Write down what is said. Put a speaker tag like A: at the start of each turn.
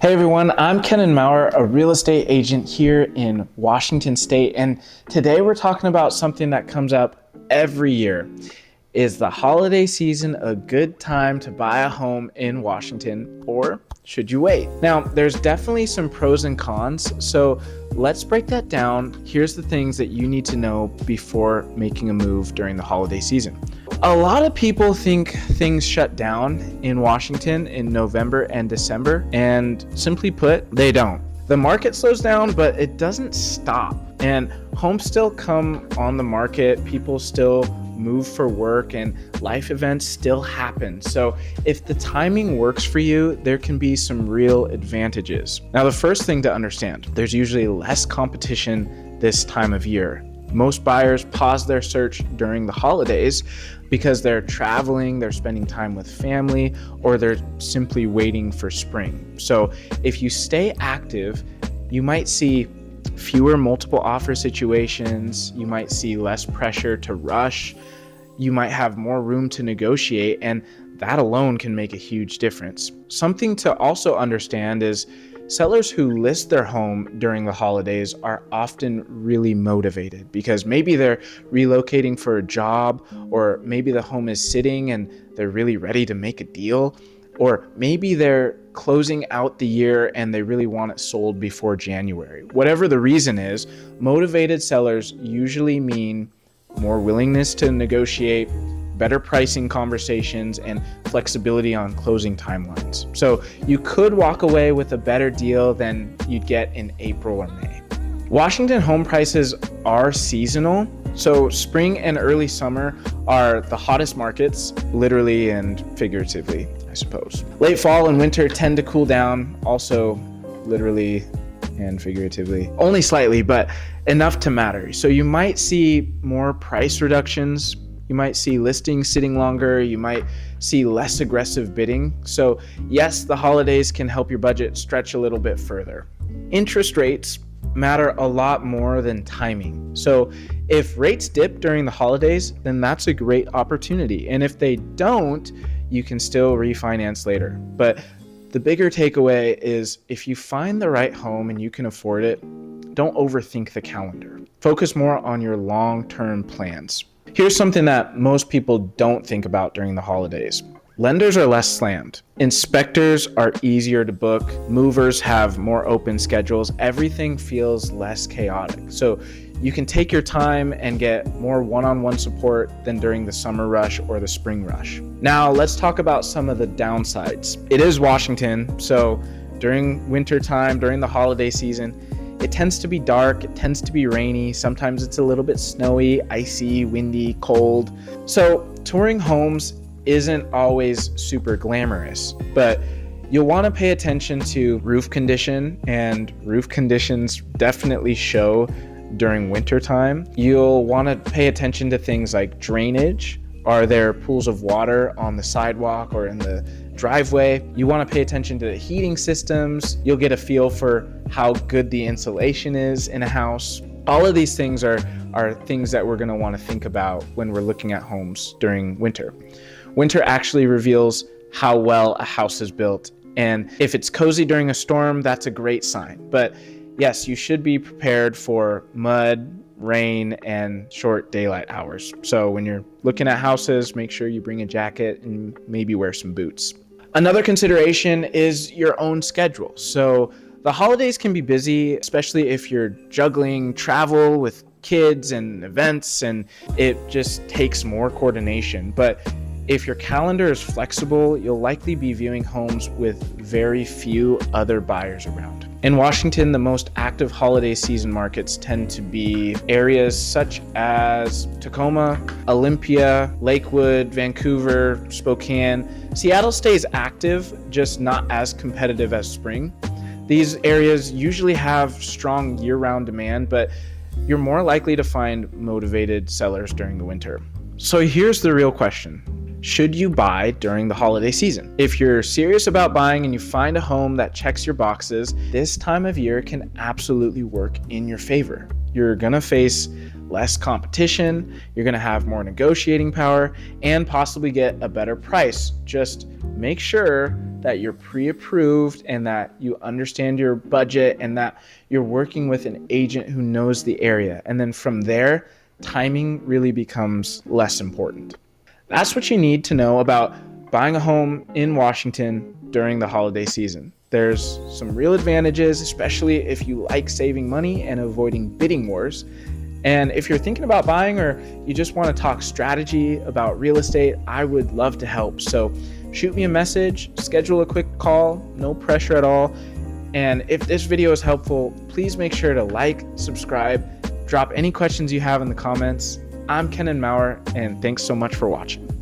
A: Hey everyone, I'm Kennon Maurer, a real estate agent here in Washington State, and today we're talking about something that comes up every year. Is the holiday season a good time to buy a home in Washington, or should you wait? Now, there's definitely some pros and cons, so let's break that down. Here's the things that you need to know before making a move during the holiday season. A lot of people think things shut down in Washington in November and December, and simply put, they don't. The market slows down, but it doesn't stop, and homes still come on the market, people still move for work, and life events still happen. So if the timing works for you, there can be some real advantages. Now, the first thing to understand, there's usually less competition this time of year. Most buyers pause their search during the holidays because they're traveling, they're spending time with family, or they're simply waiting for spring. So if you stay active, you might see fewer multiple offer situations, you might see less pressure to rush, you might have more room to negotiate, and that alone can make a huge difference. Something to also understand is sellers who list their home during the holidays are often really motivated because maybe they're relocating for a job, or maybe the home is sitting and they're really ready to make a deal, or maybe they're closing out the year and they really want it sold before January. Whatever the reason is, motivated sellers usually mean more willingness to negotiate, better pricing conversations, and flexibility on closing timelines. So you could walk away with a better deal than you'd get in April or May. Washington home prices are seasonal, so spring and early summer are the hottest markets, literally and figuratively, I suppose. Late fall and winter tend to cool down, also literally and figuratively. Only slightly, but enough to matter. So you might see more price reductions, you might see listings sitting longer, you might see less aggressive bidding. So yes, the holidays can help your budget stretch a little bit further. Interest rates matter a lot more than timing. So if rates dip during the holidays, then that's a great opportunity. And if they don't, you can still refinance later. But the bigger takeaway is if you find the right home and you can afford it, don't overthink the calendar. Focus more on your long-term plans. Here's something that most people don't think about during the holidays. Lenders are less slammed. Inspectors are easier to book. Movers have more open schedules. Everything feels less chaotic. So you can take your time and get more one-on-one support than during the summer rush or the spring rush. Now, let's talk about some of the downsides. It is Washington, so during winter time, during the holiday season, it tends to be dark, it tends to be rainy, sometimes it's a little bit snowy, icy, windy, cold. So touring homes isn't always super glamorous, but you'll want to pay attention to roof condition, and roof conditions definitely show during winter time. You'll want to pay attention to things like drainage. Are there pools of water on the sidewalk or in the driveway? You want to pay attention to the heating systems. You'll get a feel for how good the insulation is in a house. All of these things are things that we're going to want to think about when we're looking at homes during winter. Winter actually reveals how well a house is built. And if it's cozy during a storm, that's a great sign. But yes, you should be prepared for mud, rain, and short daylight hours. So when you're looking at houses, make sure you bring a jacket and maybe wear some boots. Another consideration is your own schedule. So the holidays can be busy, especially if you're juggling travel with kids and events, and it just takes more coordination. But if your calendar is flexible, you'll likely be viewing homes with very few other buyers around. In Washington, the most active holiday season markets tend to be areas such as Tacoma, Olympia, Lakewood, Vancouver, Spokane. Seattle stays active, just not as competitive as spring. These areas usually have strong year-round demand, but you're more likely to find motivated sellers during the winter. So here's the real question. Should you buy during the holiday season? If you're serious about buying and you find a home that checks your boxes, this time of year can absolutely work in your favor. You're going to face less competition, you're going to have more negotiating power, and possibly get a better price. Just make sure that you're pre-approved and that you understand your budget and that you're working with an agent who knows the area. And then from there, timing really becomes less important. That's what you need to know about buying a home in Washington during the holiday season. There's some real advantages, especially if you like saving money and avoiding bidding wars. And if you're thinking about buying or you just want to talk strategy about real estate, I would love to help. So shoot me a message, schedule a quick call, no pressure at all. And if this video is helpful, please make sure to like, subscribe, drop any questions you have in the comments. I'm Kennon Maurer, and thanks so much for watching.